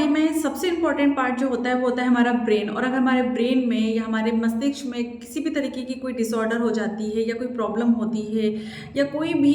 Body में सबसे important part जो होता है वो होता है हमारा ब्रेन। और अगर हमारे ब्रेन में या हमारे मस्तिष्क में किसी भी तरीके की कोई डिसऑर्डर हो जाती है या कोई प्रॉब्लम होती है या कोई भी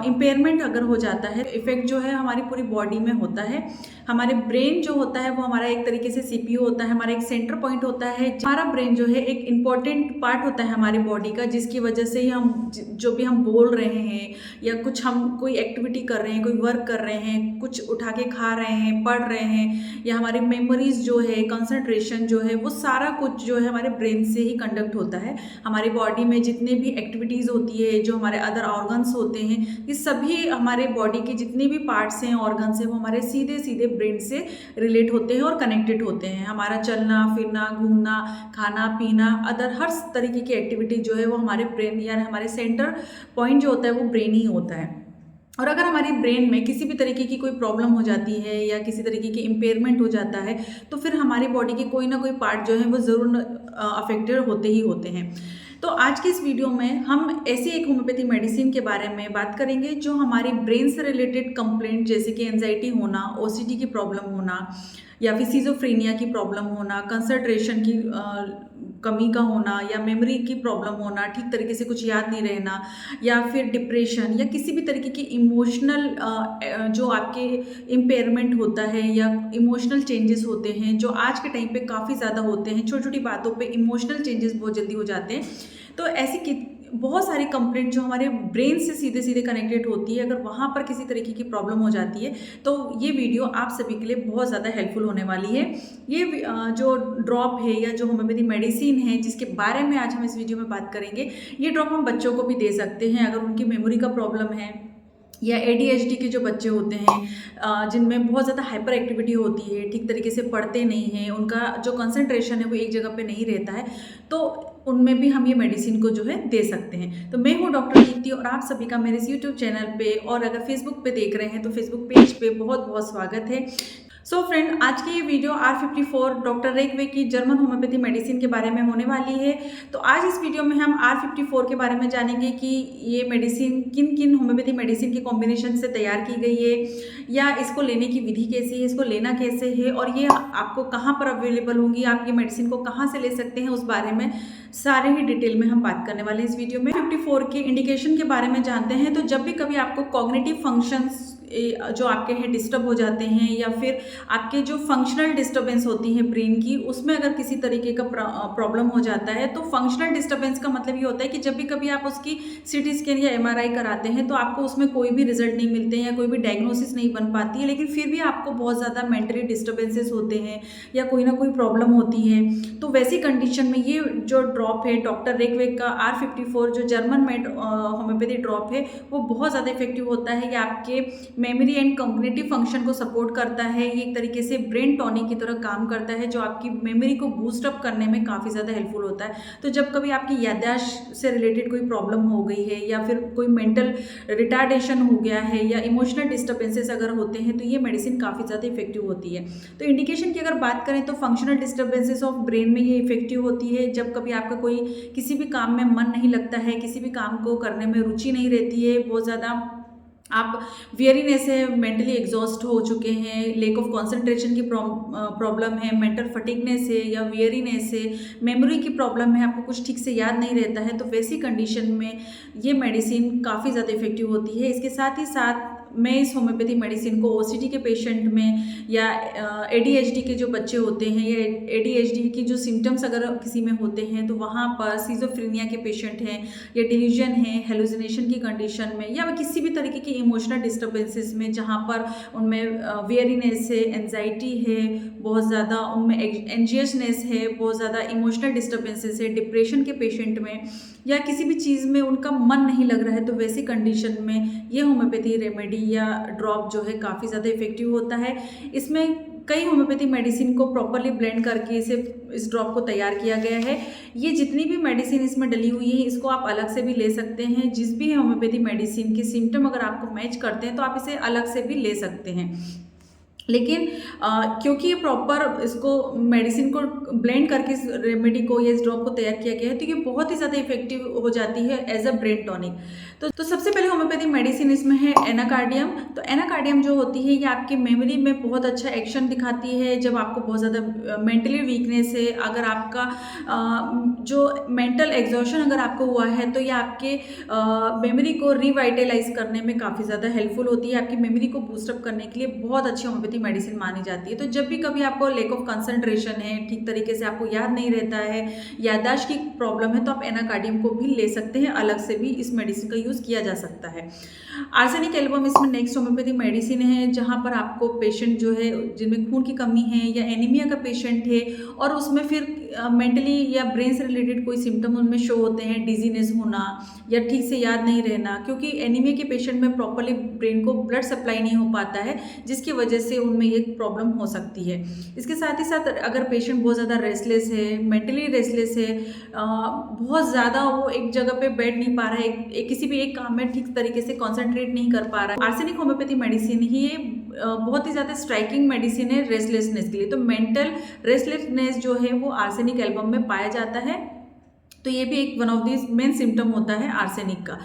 इम्पेयरमेंट अगर हो जाता है, इफेक्ट जो है हमारी पूरी बॉडी में होता है। हमारे ब्रेन जो होता है वो हमारा एक तरीके से सीपीयू होता है, हमारा एक सेंटर पॉइंट होता है। हमारा ब्रेन जो है एक इम्पॉर्टेंट पार्ट होता है हमारी बॉडी का, जिसकी वजह से ही हम जो भी हम बोल रहे हैं या कुछ हम कोई एक्टिविटी कर रहे हैं, कोई वर्क कर रहे हैं, कुछ उठा के खा रहे हैं, पढ़ रहे हैं, या हमारी मेमोरीज जो है, कंसंट्रेशन जो है, वो सारा कुछ जो है हमारे ब्रेन से ही कंडक्ट होता है। हमारी बॉडी में जितने भी एक्टिविटीज़ होती है, जो हमारे अदर ऑर्गन्स होते हैं, ये सभी हमारे बॉडी के जितने भी पार्ट्स हैं, ऑर्गन्स हैं, वो हमारे सीधे सीधे ब्रेन से रिलेट होते हैं और कनेक्टेड होते हैं। हमारा चलना फिरना, घूमना, खाना पीना, अदर हर तरीके की एक्टिविटी जो है वो हमारे ब्रेन या हमारे सेंटर पॉइंट जो होता है वो ब्रेन ही होता है। और अगर हमारी ब्रेन में किसी भी तरीके की कोई प्रॉब्लम हो जाती है या किसी तरीके की इम्पेयरमेंट हो जाता है, तो फिर हमारी बॉडी के कोई ना कोई पार्ट जो है वो ज़रूर अफेक्टेड होते ही होते हैं। तो आज की इस वीडियो में हम ऐसी एक होम्योपैथी मेडिसिन के बारे में बात करेंगे जो हमारी ब्रेन से रिलेटेड कंप्लेंट, जैसे कि एंजाइटी होना, ओसीडी की प्रॉब्लम होना, या फिर सिजोफ्रेनिया की प्रॉब्लम होना, कंसंट्रेशन की कमी का होना, या मेमोरी की प्रॉब्लम होना, ठीक तरीके से कुछ याद नहीं रहना, या फिर डिप्रेशन, या किसी भी तरीके की इमोशनल जो आपके इम्पेयरमेंट होता है या इमोशनल चेंजेस होते हैं, जो आज के टाइम पे काफ़ी ज़्यादा होते हैं। छोटी छोटी बातों पे इमोशनल चेंजेस बहुत जल्दी हो जाते हैं। तो ऐसी बहुत सारी कंप्लेंट जो हमारे ब्रेन से सीधे सीधे कनेक्टेड होती है, अगर वहाँ पर किसी तरीके की प्रॉब्लम हो जाती है तो ये वीडियो आप सभी के लिए बहुत ज़्यादा हेल्पफुल होने वाली है। ये जो ड्रॉप है या जो होम्योपैथी मेडिसिन है जिसके बारे में आज हम इस वीडियो में बात करेंगे, ये ड्रॉप हम बच्चों को भी दे सकते हैं अगर उनकी मेमोरी का प्रॉब्लम है, या ADHD के जो बच्चे होते हैं जिनमें बहुत ज़्यादा हाइपर एक्टिविटी होती है, ठीक तरीके से पढ़ते नहीं हैं, उनका जो कंसंट्रेशन है वो एक जगह पे नहीं रहता है, तो उनमें भी हम ये मेडिसिन को जो है दे सकते हैं। तो मैं हूँ डॉक्टर दीप्ति और आप सभी का मेरे इस यूट्यूब चैनल पे, और अगर फेसबुक पे देख रहे हैं तो फेसबुक पेज पे बहुत बहुत स्वागत है। सो फ्रेंड, आज की ये वीडियो R54 डॉक्टर रेकवे की जर्मन होम्योपैथी मेडिसिन के बारे में होने वाली है। तो आज इस वीडियो में हम R54 के बारे में जानेंगे कि ये मेडिसिन किन किन होम्योपैथी मेडिसिन के कॉम्बिनेशन से तैयार की गई है, या इसको लेने की विधि कैसी है, इसको लेना कैसे है, और ये आपको कहाँ पर अवेलेबल होंगी, आप ये मेडिसिन को कहाँ से ले सकते हैं, उस बारे में सारे ही डिटेल में हम बात करने वाले हैं इस वीडियो में। 54 के इंडिकेशन के बारे में जानते हैं। तो जब भी कभी आपको कॉग्निटिव फंक्शंस जो आपके हैं डिस्टर्ब हो जाते हैं, या फिर आपके जो फंक्शनल डिस्टर्बेंस होती है ब्रेन की, उसमें अगर किसी तरीके का प्रॉब्लम हो जाता है, तो फंक्शनल डिस्टर्बेंस का मतलब ये होता है कि जब भी कभी आप उसकी CT स्कैन या MRI कराते हैं तो आपको उसमें कोई भी रिजल्ट नहीं मिलते हैं या कोई भी डायग्नोसिस नहीं बन पाती है, लेकिन फिर भी आपको बहुत ज़्यादा मेंटली डिस्टर्बेंसेस होते हैं या कोई ना कोई प्रॉब्लम होती है। तो वैसी कंडीशन में ये जो ड्रॉप है डॉक्टर रेकवेक का R54 जो जर्मन होम्योपैथी ड्रॉप है, वो बहुत ज़्यादा इफेक्टिव होता है। ये आपके मेमोरी एंड कॉग्निटिव फंक्शन को सपोर्ट करता है। ये एक तरीके से ब्रेन टॉनिक की तरह काम करता है, जो आपकी मेमोरी को बूस्ट अप करने में काफ़ी ज़्यादा हेल्पफुल होता है। तो जब कभी आपकी याददाश्त से रिलेटेड कोई प्रॉब्लम हो गई है, या फिर कोई मेंटल रिटार्डेशन हो गया है, या इमोशनल डिस्टर्बेंसेस अगर होते हैं, तो ये मेडिसिन काफ़ी ज़्यादा इफेक्टिव होती है। तो इंडिकेशन की अगर बात करें तो फंक्शनल डिस्टर्बेंसेस ऑफ ब्रेन में ये इफेक्टिव होती है। जब कभी आपका कोई किसी भी काम में मन नहीं लगता है, किसी भी काम को करने में रुचि नहीं रहती है, बहुत ज़्यादा आप वेयरीनेस है, मेंटली एग्जॉस्ट हो चुके हैं, लेक ऑफ कंसंट्रेशन की प्रॉब्लम है, मेंटल फटीगनेस है, या वेयरीनेस है, मेमोरी की प्रॉब्लम है, आपको कुछ ठीक से याद नहीं रहता है, तो वैसी कंडीशन में ये मेडिसिन काफ़ी ज़्यादा इफेक्टिव होती है। इसके साथ ही साथ मैं इस होम्योपैथी मेडिसिन को OCD के पेशेंट में, या ADHD के जो बच्चे होते हैं, या ADHD की जो सिम्टम्स अगर किसी में होते हैं, तो वहाँ पर सिजोफ्रेनिया के पेशेंट हैं, या डिल्यूजन है, हेलुसिनेशन की कंडीशन में, या किसी भी तरीके की इमोशनल डिस्टर्बेंसेस में जहाँ पर उनमें वेयरीनेस है, एंजाइटी है, बहुत ज़्यादा उनमें एंजियसनेस है, बहुत ज़्यादा इमोशनल डिस्टर्बेंसेस है, डिप्रेशन के पेशेंट में, या किसी भी चीज़ में उनका मन नहीं लग रहा है, तो वैसी कंडीशन में ये होम्योपैथी रेमेडी या ड्रॉप जो है काफ़ी ज़्यादा इफेक्टिव होता है। इसमें कई होम्योपैथी मेडिसिन को प्रॉपरली ब्लेंड करके इस ड्रॉप को तैयार किया गया है। ये जितनी भी मेडिसिन इसमें डली हुई है, इसको आप अलग से भी ले सकते हैं। जिस भी होम्योपैथी मेडिसिन के सिम्टम अगर आपको मैच करते हैं तो आप इसे अलग से भी ले सकते हैं। लेकिन क्योंकि ये प्रॉपर इसको मेडिसिन को ब्लेंड करके इस रेमेडी को या इस ड्रॉप को तैयार किया गया है, तो ये बहुत ही ज़्यादा इफेक्टिव हो जाती है एज अ ब्रेन टॉनिक। तो सबसे पहले होम्योपैथिक मेडिसिन इसमें है एनाकार्डियम। तो एनाकार्डियम जो होती है ये आपकी मेमोरी में बहुत अच्छा एक्शन दिखाती है जब आपको बहुत ज़्यादा मेंटली वीकनेस है, अगर आपका जो मेंटल एग्जॉशन अगर आपको हुआ है तो ये आपके मेमोरी को रिवाइटलाइज करने में काफ़ी ज़्यादा हेल्पफुल होती है, आपकी मेमोरी को बूस्टअप करने के लिए बहुत अच्छी होम्योपैथी मेडिसिन मानी जाती है। तो जब भी कभी आपको लैक ऑफ कंसंट्रेशन है, ठीक तरीके से आपको याद नहीं रहता है, याददाश्त की प्रॉब्लम है, तो आप एनाकार्डियम को भी ले सकते हैं, अलग से भी इस मेडिसिन का यूज़ किया जा सकता है। आर्सेनिक एल्बम इसमें नेक्स्ट होम्योपैथी मेडिसिन है, जहाँ पर आपको पेशेंट जो है जिनमें खून की कमी है या एनीमिया का पेशेंट है और उसमें फिर मेंटली या ब्रेन से रिलेटेड कोई सिम्टम उनमें शो होते हैं, डिजीनेस होना या ठीक से याद नहीं रहना, क्योंकि एनीमिया के पेशेंट में प्रॉपरली ब्रेन को ब्लड सप्लाई नहीं हो पाता है, जिसकी वजह से उनमें ये प्रॉब्लम हो सकती है। इसके साथ ही साथ अगर पेशेंट बहुत ज़्यादा रेस्टलेस है, मेंटली रेस्टलेस है, बहुत ज़्यादा वो एक जगह पे बैठ नहीं पा रहा है, किसी भी एक काम में ठीक तरीके से कॉन्सेंट्रेट नहीं कर पा रहा है, आर्सेनिक होम्योपैथी मेडिसिन ही ये बहुत ही ज़्यादा स्ट्राइकिंग मेडिसिन है रेस्टलेसनेस के लिए। तो मेंटल रेस्टलेसनेस जो है वो आर्सेनिक एल्बम में पाया जाता है, तो ये भी एक one of the main symptom होता है आर्सेनिक का।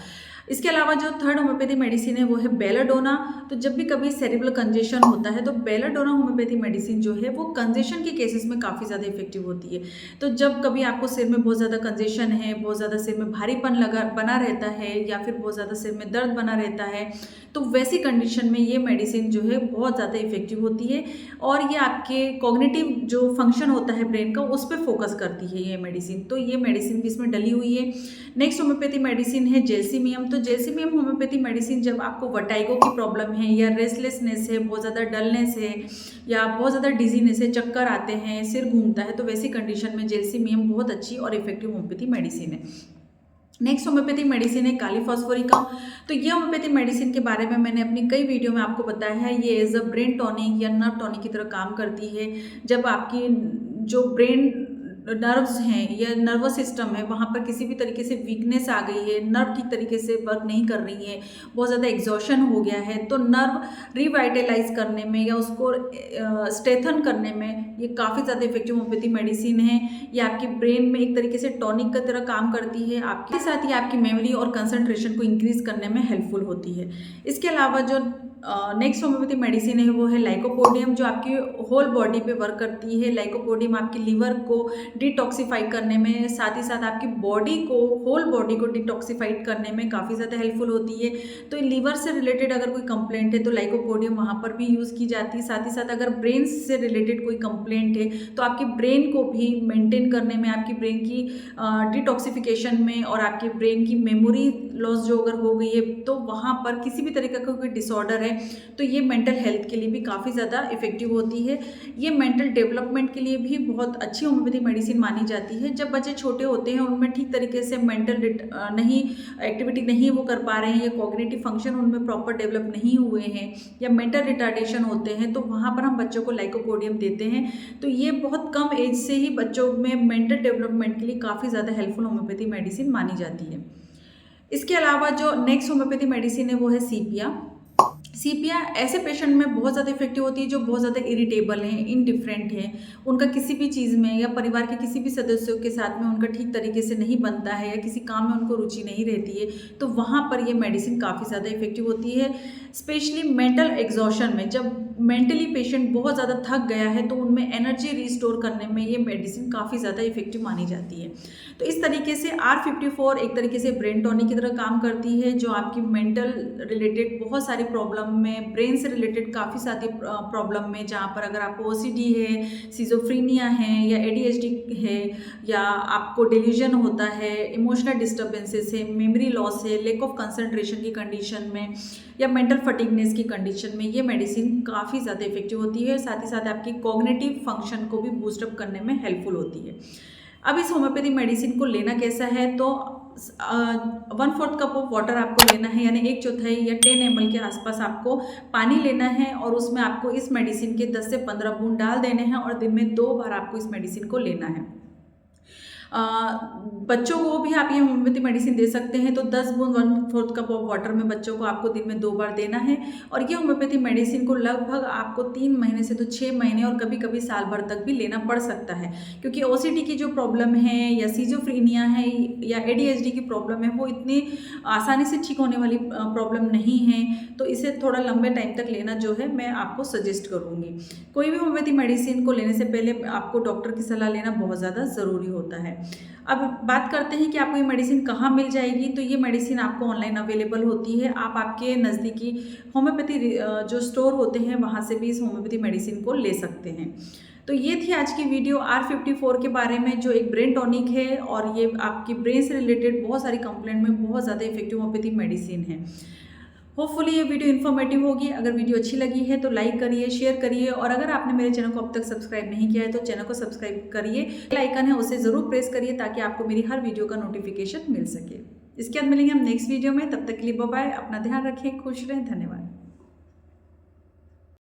इसके अलावा जो थर्ड होम्योपैथी मेडिसिन है वो है बेलाडोना। तो जब भी कभी सेरिब्रल कंजेशन होता है तो बेलाडोना होम्योपैथी मेडिसिन जो है वो कंजेशन के केसेस में काफ़ी ज़्यादा इफेक्टिव होती है। तो जब कभी आपको सिर में बहुत ज़्यादा कंजेशन है, बहुत ज़्यादा सिर में भारीपन बना रहता है या फिर बहुत ज़्यादा सिर में दर्द बना रहता है, तो वैसी कंडीशन में ये मेडिसिन जो है बहुत ज़्यादा इफेक्टिव होती है और ये आपके कॉग्निटिव जो फंक्शन होता है ब्रेन का उस पर फोकस करती है ये मेडिसिन। तो ये मेडिसिन भी इसमें डली हुई है। नेक्स्ट होम्योपैथी मेडिसिन है जेल्सिमियम। तो जेल्सिमियम होम्योपैथी मेडिसिन जब आपको वर्टाइगो की प्रॉब्लम है या रेस्टलेसनेस है, बहुत ज़्यादा डलनेस है या बहुत ज़्यादा डिजीनेस है, चक्कर आते हैं, सिर घूमता है, तो वैसी कंडीशन में जेल्सिमियम बहुत अच्छी और इफेक्टिव होम्योपैथी मेडिसिन है। नेक्स्ट होम्योपैथिक मेडिसिन है काली फॉस्फोरिकम। तो ये होम्योपैथिक मेडिसिन के बारे में मैंने अपनी कई वीडियो में आपको बताया है। ये एज अ ब्रेन टॉनिक या नर्व टॉनिक की तरह काम करती है। जब आपकी जो ब्रेन नर्व्स हैं या नर्वस सिस्टम है वहाँ पर किसी भी तरीके से वीकनेस आ गई है, नर्व ठीक तरीके से वर्क नहीं कर रही है, बहुत ज़्यादा एग्जॉशन हो गया है, तो नर्व रिवाइटलाइज करने में या उसको स्ट्रेथन करने में ये काफ़ी ज़्यादा इफेक्टिव होम्योपैथी मेडिसिन है। ये आपकी ब्रेन में एक तरीके से टॉनिक की तरह काम करती है, आपके साथ ही आपकी मेमोरी और कंसंट्रेशन को इंक्रीज करने में हेल्पफुल होती है। इसके अलावा जो नेक्स्ट होम्योपैथी मेडिसिन है वो है लाइकोपोडियम, जो आपकी होल बॉडी पे वर्क करती है। लाइकोपोडियम आपकी लीवर को डिटॉक्सिफाई करने में, साथ ही साथ आपकी बॉडी को, होल बॉडी को डिटॉक्सिफाइड करने में काफ़ी ज़्यादा हेल्पफुल होती है। तो लीवर से रिलेटेड अगर कोई कंप्लेंट है तो लाइकोपोडियम वहाँ पर भी यूज़ की जाती है। साथ ही साथ अगर ब्रेन से रिलेटेड कोई कंप्लेंट है तो आपकी ब्रेन को भी मेंटेन करने में, आपकी ब्रेन की डिटॉक्सिफिकेशन में और आपकी ब्रेन की मेमोरी लॉस जो अगर हो गई है तो वहाँ पर किसी भी तरीके का कोई डिसऑर्डर है तो ये मेंटल हेल्थ के लिए भी काफ़ी ज़्यादा इफेक्टिव होती है। ये मेंटल डेवलपमेंट के लिए भी बहुत अच्छी होम्योपैथी मेडिसिन मानी जाती है। जब बच्चे छोटे होते हैं उनमें ठीक तरीके से मेंटल एक्टिविटी नहीं वो कर पा रहे हैं या कॉग्निटिव फंक्शन उनमें प्रॉपर डेवलप नहीं हुए हैं या मेंटल रिटार्डेशन होते हैं, तो वहाँ पर हम बच्चों को लाइकोपोडियम देते हैं। तो ये बहुत कम एज से ही बच्चों में मेंटल डेवलपमेंट के लिए काफ़ी ज़्यादा हेल्पफुल होम्योपैथी मेडिसिन मानी जाती है। इसके अलावा जो नेक्स्ट होम्योपैथी मेडिसिन है वो है सीपिया। सीपिया ऐसे पेशेंट में बहुत ज़्यादा इफेक्टिव होती है जो बहुत ज़्यादा इरिटेबल हैं, इनडिफरेंट हैं, उनका किसी भी चीज़ में या परिवार के किसी भी सदस्यों के साथ में उनका ठीक तरीके से नहीं बनता है या किसी काम में उनको रुचि नहीं रहती है, तो वहाँ पर ये मेडिसिन काफ़ी ज़्यादा इफेक्टिव होती है। स्पेशली मेंटल एग्जॉशन में, जब मेंटली पेशेंट बहुत ज़्यादा थक गया है तो उनमें एनर्जी रिस्टोर करने में ये मेडिसिन काफ़ी ज़्यादा इफेक्टिव मानी जाती है। तो इस तरीके से R54 एक तरीके से ब्रेन टॉनिक की तरह काम करती है, जो आपकी मेंटल रिलेटेड बहुत सारी प्रॉब्लम में, ब्रेन से रिलेटेड काफ़ी सारी प्रॉब्लम में, जहाँ पर अगर आपको OCD है, सिजोफ्रीनिया है या ADHD है या आपको डिल्यूजन होता है, इमोशनल डिस्टर्बेंसेस है, मेमोरी लॉस है, लैक ऑफ कंसंट्रेशन की कंडीशन में या मेंटल फटीगनेस की कंडीशन में ये मेडिसिन काफ़ी ज़्यादा इफेक्टिव होती है। साथ ही साथ आपकी कॉग्निटिव फंक्शन को भी बूस्टअप करने में हेल्पफुल होती है। अब इस होम्योपैथी मेडिसिन को लेना कैसा है, तो 1/4 कप ऑफ वाटर आपको लेना है, यानी 1/4 या 10 ml के आसपास आपको पानी लेना है और उसमें आपको इस मेडिसिन के 10 से 15 बूंद डाल देने हैं और दिन में 2 बार आपको इस मेडिसिन को लेना है। बच्चों को भी आप ये होम्योपैथी मेडिसिन दे सकते हैं। तो 10 बूंद 1/4 कप ऑफ वाटर में बच्चों को आपको दिन में 2 बार देना है और ये होम्योपैथी मेडिसिन को लगभग आपको 3 महीने से तो 6 महीने और कभी-कभी साल भर तक भी लेना पड़ सकता है, क्योंकि ओसीडी की जो प्रॉब्लम है या सिज़ोफ्रेनिया है या एडीएचडी की प्रॉब्लम है, वो इतनी आसानी से ठीक होने वाली प्रॉब्लम नहीं है। तो इसे थोड़ा लंबे टाइम तक लेना जो है मैं आपको सजेस्ट करूँगी। कोई भी होम्योपैथी मेडिसिन को लेने से पहले आपको डॉक्टर की सलाह लेना बहुत ज़्यादा ज़रूरी होता है। अब बात करते हैं कि आपको ये मेडिसिन कहाँ मिल जाएगी। तो ये मेडिसिन आपको ऑनलाइन अवेलेबल होती है। आप आपके नज़दीकी होम्योपैथी जो स्टोर होते हैं वहाँ से भी इस होम्योपैथी मेडिसिन को ले सकते हैं। तो ये थी आज की वीडियो R54 के बारे में, जो एक ब्रेन टॉनिक है और ये आपकी ब्रेन से रिलेटेड बहुत सारी कंप्लेंट में बहुत ज़्यादा इफेक्टिव होम्योपैथी मेडिसिन है। होपफुली ये वीडियो इन्फॉर्मेटिव होगी। अगर वीडियो अच्छी लगी है तो लाइक करिए, शेयर करिए और अगर आपने मेरे चैनल को अब तक सब्सक्राइब नहीं किया है तो चैनल को सब्सक्राइब करिए। बेल आइकन है उसे ज़रूर प्रेस करिए ताकि आपको मेरी हर वीडियो का नोटिफिकेशन मिल सके। इसके बाद मिलेंगे हम नेक्स्ट वीडियो में, तब तक के लिए बाय बाय। अपना ध्यान रखें, खुश रहें, धन्यवाद।